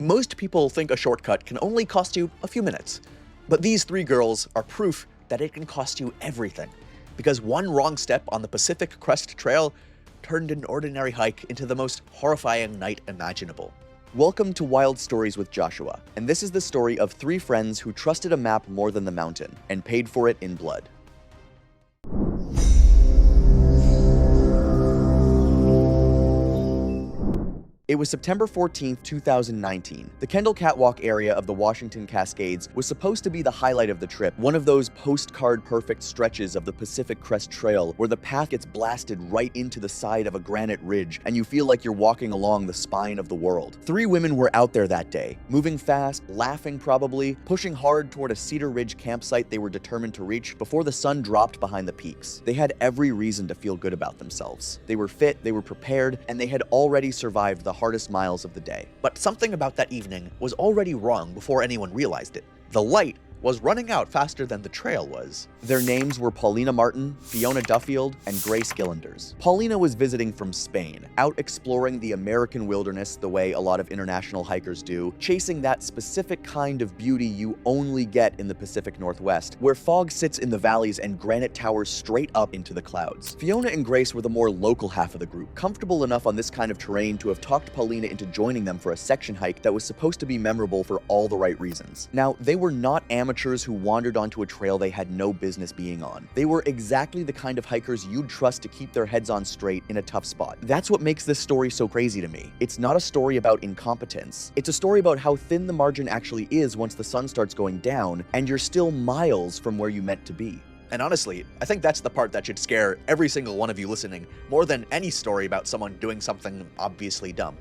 Most people think a shortcut can only cost you a few minutes, but these three girls are proof that it can cost you everything, because one wrong step on the Pacific Crest Trail turned an ordinary hike into the most horrifying night imaginable. Welcome to Wild Stories with Joshua, and this is the story of three friends who trusted a map more than the mountain and paid for it in blood. It was September 14th, 2019. The Kendall Catwalk area of the Washington Cascades was supposed to be the highlight of the trip, one of those postcard-perfect stretches of the Pacific Crest Trail where the path gets blasted right into the side of a granite ridge and you feel like you're walking along the spine of the world. Three women were out there that day, moving fast, laughing probably, pushing hard toward a Cedar Ridge campsite they were determined to reach before the sun dropped behind the peaks. They had every reason to feel good about themselves. They were fit, they were prepared, and they had already survived the hardest miles of the day. But something about that evening was already wrong before anyone realized it. The light was running out faster than the trail was. Their names were Paulina Martin, Fiona Duffield, and Grace Gillanders. Paulina was visiting from Spain, out exploring the American wilderness the way a lot of international hikers do, chasing that specific kind of beauty you only get in the Pacific Northwest, where fog sits in the valleys and granite towers straight up into the clouds. Fiona and Grace were the more local half of the group, comfortable enough on this kind of terrain to have talked Paulina into joining them for a section hike that was supposed to be memorable for all the right reasons. Now, they were not amateurs who wandered onto a trail they had no business being on. They were exactly the kind of hikers you'd trust to keep their heads on straight in a tough spot. That's what makes this story so crazy to me. It's not a story about incompetence. It's a story about how thin the margin actually is once the sun starts going down and you're still miles from where you meant to be. And honestly, I think that's the part that should scare every single one of you listening more than any story about someone doing something obviously dumb.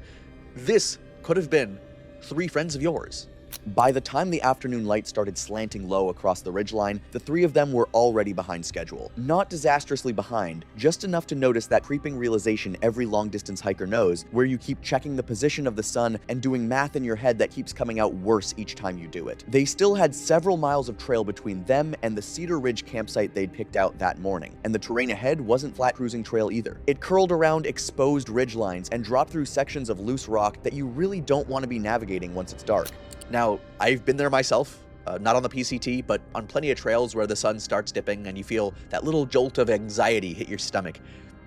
This could have been three friends of yours. By the time the afternoon light started slanting low across the ridgeline, the three of them were already behind schedule. Not disastrously behind, just enough to notice that creeping realization every long-distance hiker knows, where you keep checking the position of the sun and doing math in your head that keeps coming out worse each time you do it. They still had several miles of trail between them and the Cedar Ridge campsite they'd picked out that morning, and the terrain ahead wasn't flat cruising trail either. It curled around exposed ridgelines and dropped through sections of loose rock that you really don't want to be navigating once it's dark. Now, I've been there myself, not on the PCT, but on plenty of trails where the sun starts dipping and you feel that little jolt of anxiety hit your stomach.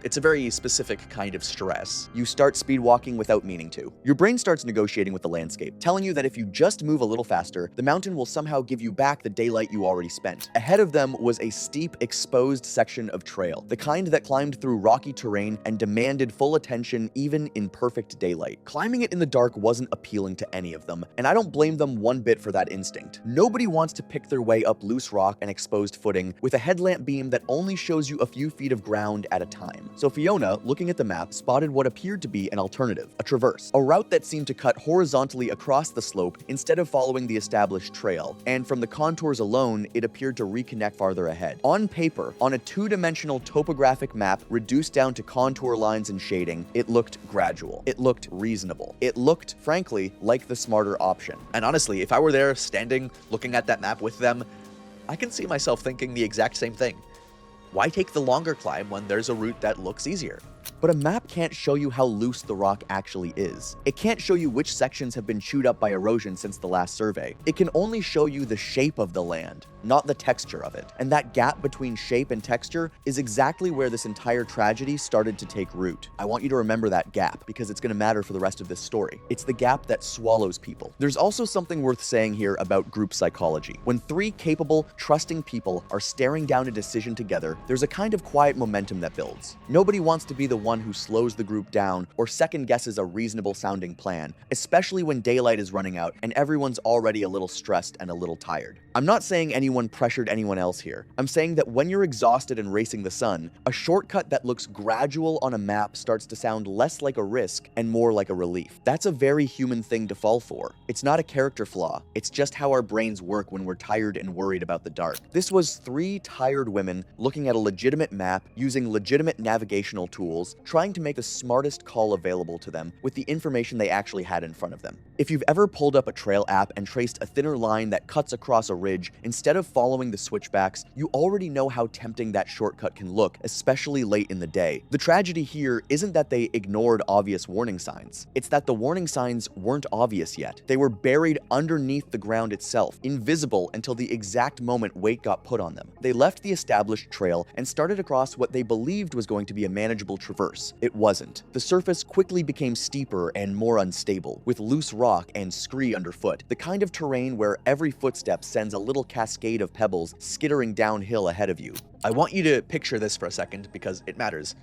It's a very specific kind of stress. You start speed walking without meaning to. Your brain starts negotiating with the landscape, telling you that if you just move a little faster, the mountain will somehow give you back the daylight you already spent. Ahead of them was a steep, exposed section of trail, the kind that climbed through rocky terrain and demanded full attention even in perfect daylight. Climbing it in the dark wasn't appealing to any of them, and I don't blame them one bit for that instinct. Nobody wants to pick their way up loose rock and exposed footing with a headlamp beam that only shows you a few feet of ground at a time. So Fiona, looking at the map, spotted what appeared to be an alternative, a traverse, a route that seemed to cut horizontally across the slope instead of following the established trail, and from the contours alone, it appeared to reconnect farther ahead. On paper, on a two-dimensional topographic map reduced down to contour lines and shading, it looked gradual. It looked reasonable. It looked, frankly, like the smarter option. And honestly, if I were there standing, looking at that map with them, I can see myself thinking the exact same thing. Why take the longer climb when there's a route that looks easier? But a map can't show you how loose the rock actually is. It can't show you which sections have been chewed up by erosion since the last survey. It can only show you the shape of the land, not the texture of it. And that gap between shape and texture is exactly where this entire tragedy started to take root. I want you to remember that gap because it's going to matter for the rest of this story. It's the gap that swallows people. There's also something worth saying here about group psychology. When three capable, trusting people are staring down a decision together, there's a kind of quiet momentum that builds. Nobody wants to be the one who slows the group down or second guesses a reasonable sounding plan, especially when daylight is running out and everyone's already a little stressed and a little tired. I'm not saying anyone pressured anyone else here. I'm saying that when you're exhausted and racing the sun, a shortcut that looks gradual on a map starts to sound less like a risk and more like a relief. That's a very human thing to fall for. It's not a character flaw. It's just how our brains work when we're tired and worried about the dark. This was three tired women looking at a legitimate map, using legitimate navigational tools, obstacles, trying to make the smartest call available to them with the information they actually had in front of them. If you've ever pulled up a trail app and traced a thinner line that cuts across a ridge instead of following the switchbacks, you already know how tempting that shortcut can look, especially late in the day. The tragedy here isn't that they ignored obvious warning signs. It's that the warning signs weren't obvious yet. They were buried underneath the ground itself, invisible until the exact moment weight got put on them. They left the established trail and started across what they believed was going to be a manageable traverse. It wasn't. The surface quickly became steeper and more unstable, with loose rock and scree underfoot, the kind of terrain where every footstep sends a little cascade of pebbles skittering downhill ahead of you. I want you to picture this for a second because it matters.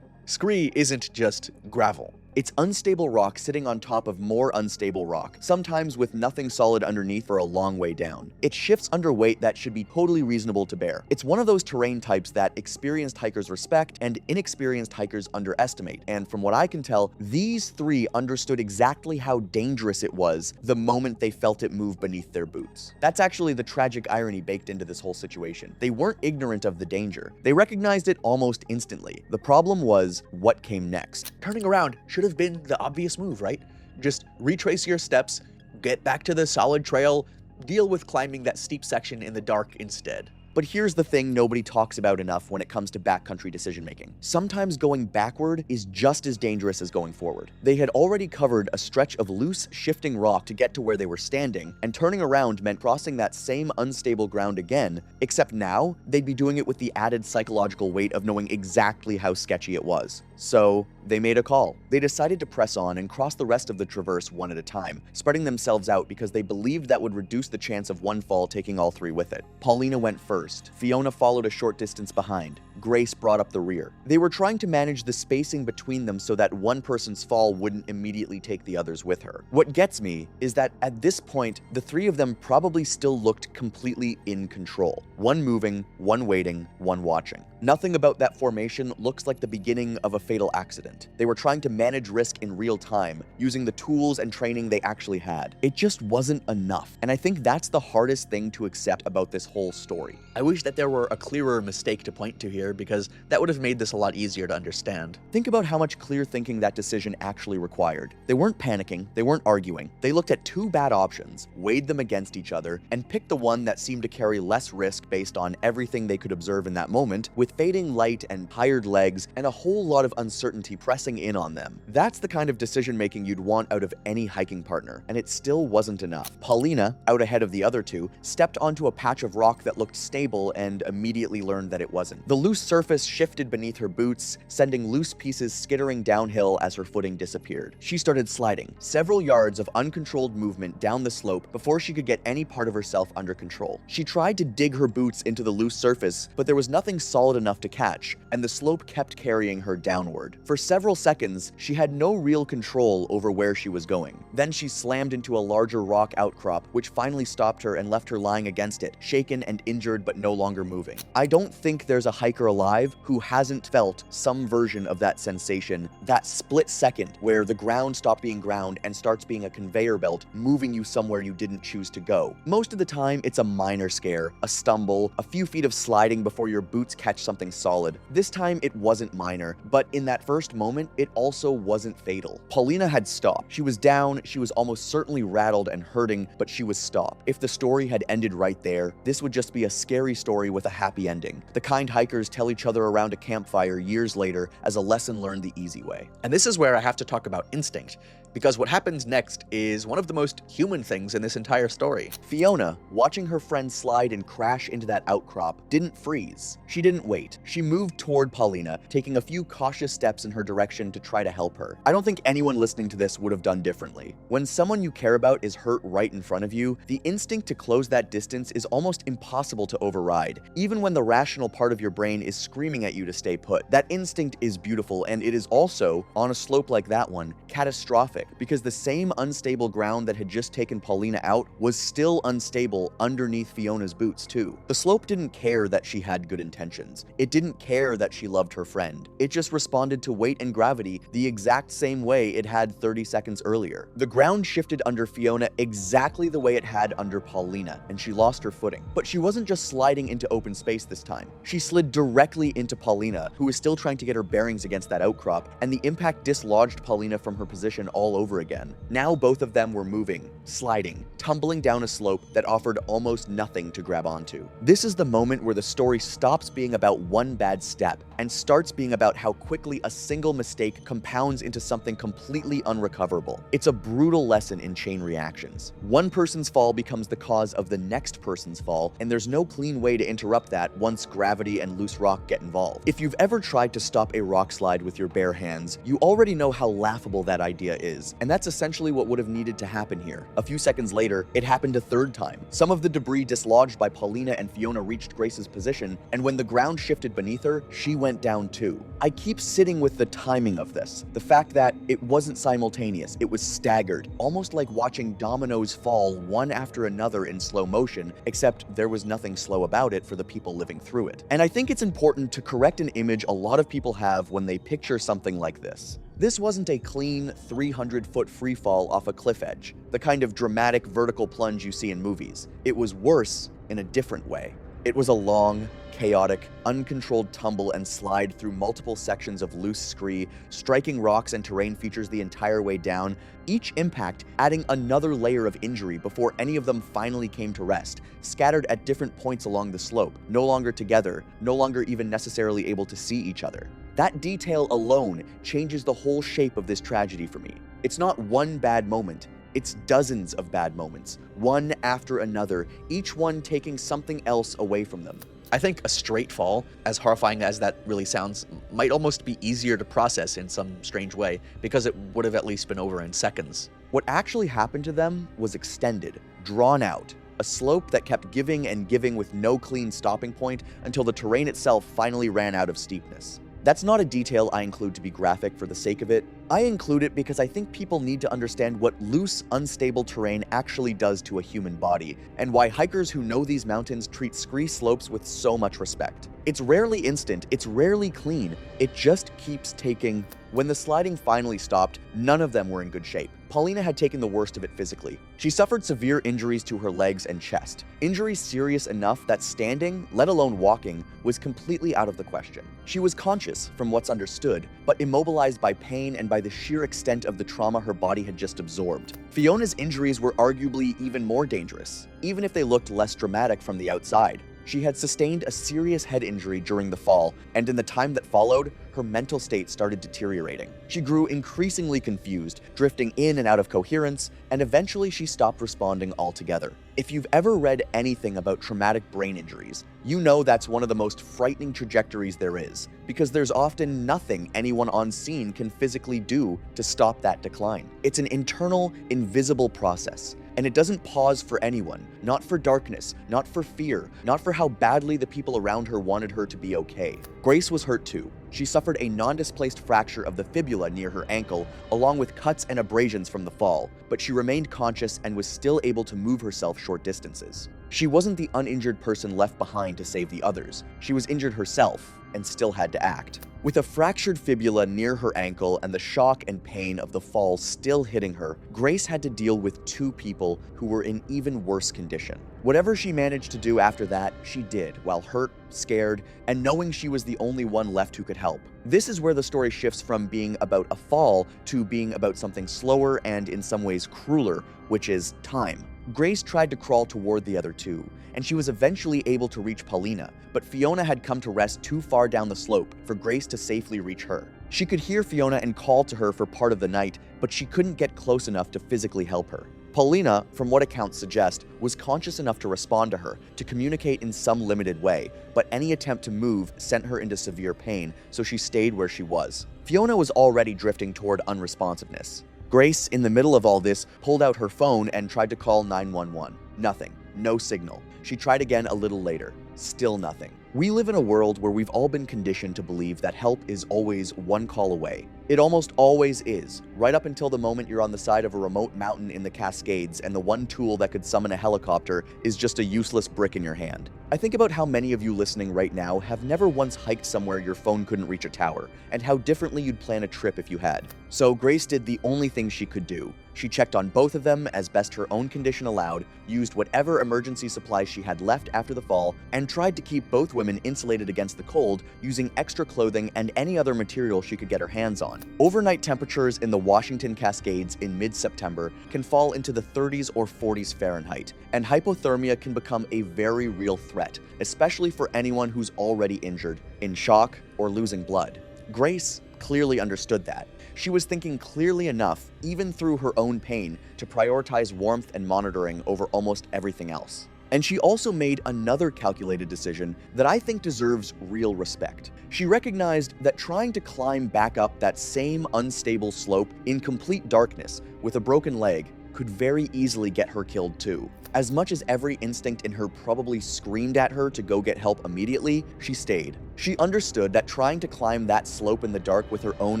Scree isn't just gravel. It's unstable rock sitting on top of more unstable rock, sometimes with nothing solid underneath for a long way down. It shifts under weight that should be totally reasonable to bear. It's one of those terrain types that experienced hikers respect and inexperienced hikers underestimate, and from what I can tell, these three understood exactly how dangerous it was the moment they felt it move beneath their boots. That's actually the tragic irony baked into this whole situation. They weren't ignorant of the danger. They recognized it almost instantly. The problem was what came next. Turning around should have been the obvious move, right? Just retrace your steps, get back to the solid trail, deal with climbing that steep section in the dark instead. But here's the thing nobody talks about enough when it comes to backcountry decision-making. Sometimes going backward is just as dangerous as going forward. They had already covered a stretch of loose, shifting rock to get to where they were standing, and turning around meant crossing that same unstable ground again, except now they'd be doing it with the added psychological weight of knowing exactly how sketchy it was. So they made a call. They decided to press on and cross the rest of the traverse one at a time, spreading themselves out because they believed that would reduce the chance of one fall taking all three with it. Paulina went first. Fiona followed a short distance behind. Grace brought up the rear. They were trying to manage the spacing between them so that one person's fall wouldn't immediately take the others with her. What gets me is that at this point, the three of them probably still looked completely in control. One moving, one waiting, one watching. Nothing about that formation looks like the beginning of a fatal accident. They were trying to manage risk in real time, using the tools and training they actually had. It just wasn't enough, and I think that's the hardest thing to accept about this whole story. I wish that there were a clearer mistake to point to here, because that would have made this a lot easier to understand. Think about how much clear thinking that decision actually required. They weren't panicking, they weren't arguing. They looked at two bad options, weighed them against each other, and picked the one that seemed to carry less risk based on everything they could observe in that moment, with fading light and tired legs and a whole lot of uncertainty pressing in on them. That's the kind of decision-making you'd want out of any hiking partner, and it still wasn't enough. Paulina, out ahead of the other two, stepped onto a patch of rock that looked stable and immediately learned that it wasn't. The loose surface shifted beneath her boots, sending loose pieces skittering downhill as her footing disappeared. She started sliding, several yards of uncontrolled movement down the slope before she could get any part of herself under control. She tried to dig her boots into the loose surface, but there was nothing solid enough to catch, and the slope kept carrying her downward. For several seconds, she had no real control over where she was going. Then she slammed into a larger rock outcrop, which finally stopped her and left her lying against it, shaken and injured but no longer moving. I don't think there's a hiker alive who hasn't felt some version of that sensation, that split second where the ground stopped being ground and starts being a conveyor belt moving you somewhere you didn't choose to go. Most of the time, it's a minor scare, a stumble, a few feet of sliding before your boots catch something solid. This time, it wasn't minor, but in that first moment, it also wasn't fatal. Paulina had stopped. She was down, she was almost certainly rattled and hurting, but she was stopped. If the story had ended right there, this would just be a scary story with a happy ending. The kind hikers tell each other around a campfire years later as a lesson learned the easy way. And this is where I have to talk about instinct, because what happens next is one of the most human things in this entire story. Fiona, watching her friend slide and crash into that outcrop, didn't freeze. She didn't wait. She moved toward Paulina, taking a few cautious steps in her direction to try to help her. I don't think anyone listening to this would have done differently. When someone you care about is hurt right in front of you, the instinct to close that distance is almost impossible to override, even when the rational part of your brain is screaming at you to stay put. That instinct is beautiful, and it is also, on a slope like that one, catastrophic. horrific because the same unstable ground that had just taken Paulina out was still unstable underneath Fiona's boots too. The slope didn't care that she had good intentions. It didn't care that she loved her friend. It just responded to weight and gravity the exact same way it had 30 seconds earlier. The ground shifted under Fiona exactly the way it had under Paulina, and she lost her footing. But she wasn't just sliding into open space this time. She slid directly into Paulina, who was still trying to get her bearings against that outcrop, and the impact dislodged Paulina from her position all over again. Now both of them were moving, sliding, tumbling down a slope that offered almost nothing to grab onto. This is the moment where the story stops being about one bad step and starts being about how quickly a single mistake compounds into something completely unrecoverable. It's a brutal lesson in chain reactions. One person's fall becomes the cause of the next person's fall, and there's no clean way to interrupt that once gravity and loose rock get involved. If you've ever tried to stop a rock slide with your bare hands, you already know how laughable that idea is, and that's essentially what would have needed to happen here. A few seconds later, it happened a third time. Some of the debris dislodged by Paulina and Fiona reached Grace's position, and when the ground shifted beneath her, she went down too. I keep sitting with the timing of this, the fact that it wasn't simultaneous, it was staggered, almost like watching dominoes fall one after another in slow motion, except there was nothing slow about it for the people living through it. And I think it's important to correct an image a lot of people have when they picture something like this. This wasn't a clean 300-foot freefall off a cliff edge, the kind of dramatic vertical plunge you see in movies. It was worse in a different way. It was a long, chaotic, uncontrolled tumble and slide through multiple sections of loose scree, striking rocks and terrain features the entire way down, each impact adding another layer of injury before any of them finally came to rest, scattered at different points along the slope, no longer together, no longer even necessarily able to see each other. That detail alone changes the whole shape of this tragedy for me. It's not one bad moment. It's dozens of bad moments, one after another, each one taking something else away from them. I think a straight fall, as horrifying as that really sounds, might almost be easier to process in some strange way, because it would have at least been over in seconds. What actually happened to them was extended, drawn out, a slope that kept giving and giving with no clean stopping point until the terrain itself finally ran out of steepness. That's not a detail I include to be graphic for the sake of it. I include it because I think people need to understand what loose, unstable terrain actually does to a human body, and why hikers who know these mountains treat scree slopes with so much respect. It's rarely instant, it's rarely clean, it just keeps taking. When the sliding finally stopped, none of them were in good shape. Paulina had taken the worst of it physically. She suffered severe injuries to her legs and chest, injuries serious enough that standing, let alone walking, was completely out of the question. She was conscious, from what's understood, but immobilized by pain and by the sheer extent of the trauma her body had just absorbed. Fiona's injuries were arguably even more dangerous, even if they looked less dramatic from the outside. She had sustained a serious head injury during the fall, and in the time that followed, her mental state started deteriorating. She grew increasingly confused, drifting in and out of coherence, and eventually she stopped responding altogether. If you've ever read anything about traumatic brain injuries, you know that's one of the most frightening trajectories there is, because there's often nothing anyone on scene can physically do to stop that decline. It's an internal, invisible process. And it doesn't pause for anyone, not for darkness, not for fear, not for how badly the people around her wanted her to be okay. Grace was hurt too. She suffered a non-displaced fracture of the fibula near her ankle, along with cuts and abrasions from the fall, but she remained conscious and was still able to move herself short distances. She wasn't the uninjured person left behind to save the others. She was injured herself and still had to act. With a fractured fibula near her ankle and the shock and pain of the fall still hitting her, Grace had to deal with two people who were in even worse condition. Whatever she managed to do after that, she did, while hurt, scared, and knowing she was the only one left who could help. This is where the story shifts from being about a fall to being about something slower and in some ways crueler, which is time. Grace tried to crawl toward the other two, and she was eventually able to reach Paulina, but Fiona had come to rest too far down the slope for Grace to safely reach her. She could hear Fiona and call to her for part of the night, but she couldn't get close enough to physically help her. Paulina, from what accounts suggest, was conscious enough to respond to her, to communicate in some limited way, but any attempt to move sent her into severe pain, so she stayed where she was. Fiona was already drifting toward unresponsiveness. Grace, in the middle of all this, pulled out her phone and tried to call 911. Nothing. No signal. She tried again a little later. Still nothing. We live in a world where we've all been conditioned to believe that help is always one call away. It almost always is, right up until the moment you're on the side of a remote mountain in the Cascades and the one tool that could summon a helicopter is just a useless brick in your hand. I think about how many of you listening right now have never once hiked somewhere your phone couldn't reach a tower, and how differently you'd plan a trip if you had. So Grace did the only thing she could do. She checked on both of them as best her own condition allowed, used whatever emergency supplies she had left after the fall, and tried to keep both women insulated against the cold using extra clothing and any other material she could get her hands on. Overnight temperatures in the Washington Cascades in mid-September can fall into the 30s or 40s Fahrenheit, and hypothermia can become a very real threat, especially for anyone who's already injured, in shock, or losing blood. Grace clearly understood that. She was thinking clearly enough, even through her own pain, to prioritize warmth and monitoring over almost everything else. And she also made another calculated decision that I think deserves real respect. She recognized that trying to climb back up that same unstable slope in complete darkness with a broken leg could very easily get her killed too. As much as every instinct in her probably screamed at her to go get help immediately, she stayed. She understood that trying to climb that slope in the dark with her own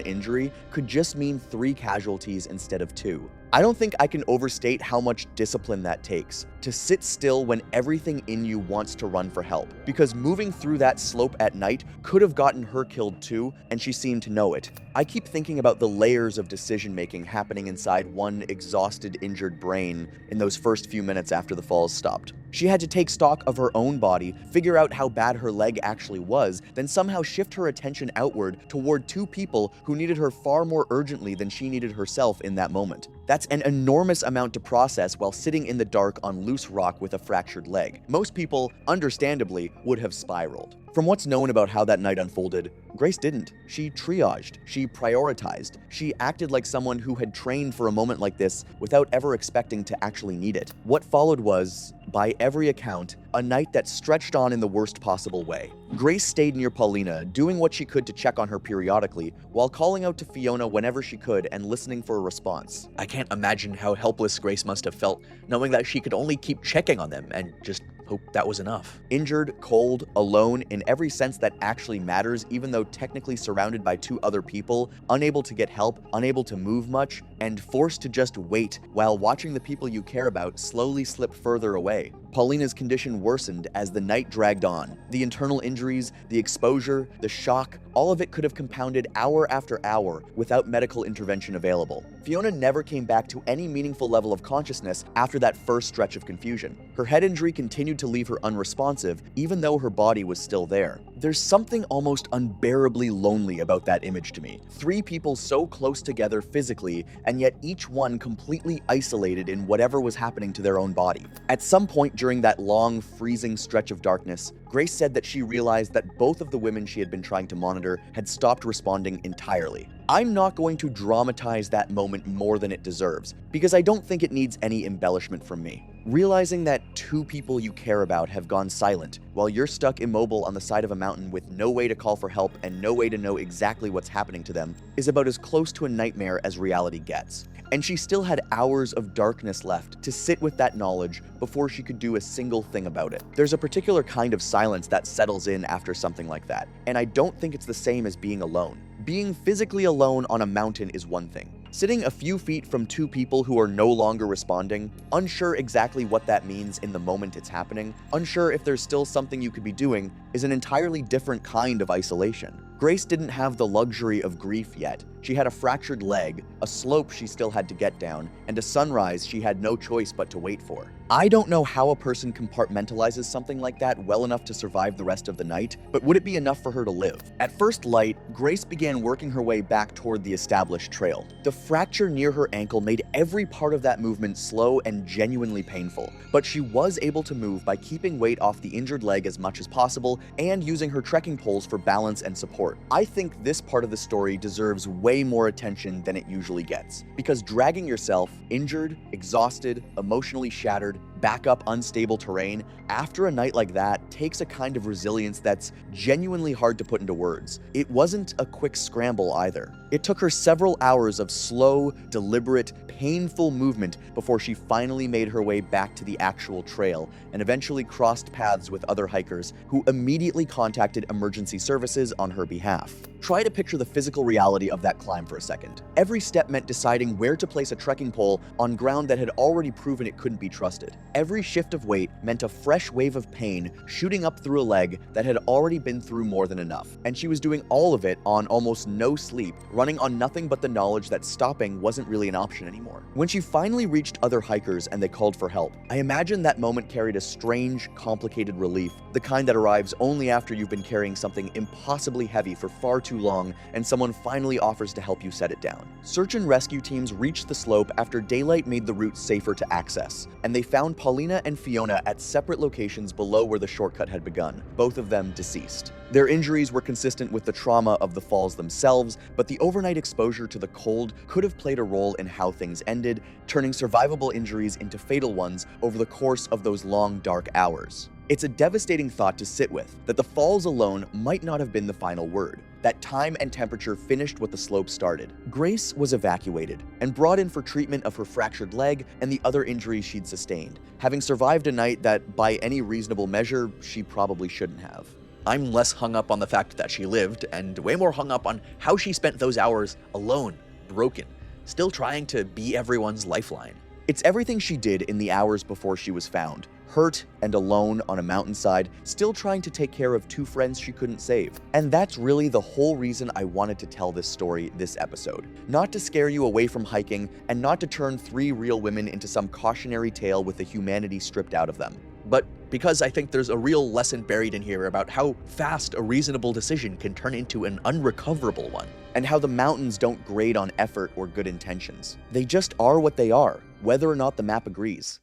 injury could just mean 3 casualties instead of 2. I don't think I can overstate how much discipline that takes, to sit still when everything in you wants to run for help, because moving through that slope at night could have gotten her killed too, and she seemed to know it. I keep thinking about the layers of decision-making happening inside one exhausted, injured brain in those first few minutes after the falls stopped. She had to take stock of her own body, figure out how bad her leg actually was, then somehow shift her attention outward toward 2 people who needed her far more urgently than she needed herself in that moment. That's an enormous amount to process while sitting in the dark on loose rock with a fractured leg. Most people, understandably, would have spiraled. From what's known about how that night unfolded, Grace didn't. She triaged, she prioritized, she acted like someone who had trained for a moment like this without ever expecting to actually need it. What followed was, by every account, a night that stretched on in the worst possible way. Grace stayed near Paulina, doing what she could to check on her periodically, while calling out to Fiona whenever she could and listening for a response. I can't imagine how helpless Grace must have felt, knowing that she could only keep checking on them and just hope that was enough. Injured, cold, alone, in every sense that actually matters, even though technically surrounded by 2 other people, unable to get help, unable to move much, and forced to just wait while watching the people you care about slowly slip further away. Paulina's condition worsened as the night dragged on. The internal injuries, the exposure, the shock, all of it could have compounded hour after hour without medical intervention available. Fiona never came back to any meaningful level of consciousness after that first stretch of confusion. Her head injury continued to leave her unresponsive, even though her body was still there. There's something almost unbearably lonely about that image to me. 3 people so close together physically, and yet each one completely isolated in whatever was happening to their own body. At some point during that long, freezing stretch of darkness, Grace said that she realized that both of the women she had been trying to monitor had stopped responding entirely. I'm not going to dramatize that moment more than it deserves, because I don't think it needs any embellishment from me. Realizing that 2 people you care about have gone silent while you're stuck immobile on the side of a mountain with no way to call for help and no way to know exactly what's happening to them is about as close to a nightmare as reality gets. And she still had hours of darkness left to sit with that knowledge before she could do a single thing about it. There's a particular kind of silence that settles in after something like that, and I don't think it's the same as being alone. Being physically alone on a mountain is one thing. Sitting a few feet from 2 people who are no longer responding, unsure exactly what that means in the moment it's happening, unsure if there's still something you could be doing, is an entirely different kind of isolation. Grace didn't have the luxury of grief yet. She had a fractured leg, a slope she still had to get down, and a sunrise she had no choice but to wait for. I don't know how a person compartmentalizes something like that well enough to survive the rest of the night, but would it be enough for her to live? At first light, Grace began working her way back toward the established trail. The fracture near her ankle made every part of that movement slow and genuinely painful, but she was able to move by keeping weight off the injured leg as much as possible and using her trekking poles for balance and support. I think this part of the story deserves way more attention than it usually gets, because dragging yourself, injured, exhausted, emotionally shattered, back up unstable terrain, after a night like that takes a kind of resilience that's genuinely hard to put into words. It wasn't a quick scramble either. It took her several hours of slow, deliberate, painful movement before she finally made her way back to the actual trail and eventually crossed paths with other hikers who immediately contacted emergency services on her behalf. Try to picture the physical reality of that climb for a second. Every step meant deciding where to place a trekking pole on ground that had already proven it couldn't be trusted. Every shift of weight meant a fresh wave of pain shooting up through a leg that had already been through more than enough. And she was doing all of it on almost no sleep, running on nothing but the knowledge that stopping wasn't really an option anymore. When she finally reached other hikers and they called for help, I imagine that moment carried a strange, complicated relief, the kind that arrives only after you've been carrying something impossibly heavy for far too long and someone finally offers to help you set it down. Search and rescue teams reached the slope after daylight made the route safer to access, and they found Paulina and Fiona at separate locations below where the shortcut had begun, both of them deceased. Their injuries were consistent with the trauma of the falls themselves, but the overnight exposure to the cold could have played a role in how things ended, turning survivable injuries into fatal ones over the course of those long, dark hours. It's a devastating thought to sit with, that the falls alone might not have been the final word, that time and temperature finished what the slope started. Grace was evacuated and brought in for treatment of her fractured leg and the other injuries she'd sustained, having survived a night that, by any reasonable measure, she probably shouldn't have. I'm less hung up on the fact that she lived, and way more hung up on how she spent those hours alone, broken, still trying to be everyone's lifeline. It's everything she did in the hours before she was found, hurt and alone on a mountainside, still trying to take care of two friends she couldn't save. And that's really the whole reason I wanted to tell this story this episode. Not to scare you away from hiking, and not to turn three real women into some cautionary tale with the humanity stripped out of them. But because I think there's a real lesson buried in here about how fast a reasonable decision can turn into an unrecoverable one. And how the mountains don't grade on effort or good intentions. They just are what they are, whether or not the map agrees.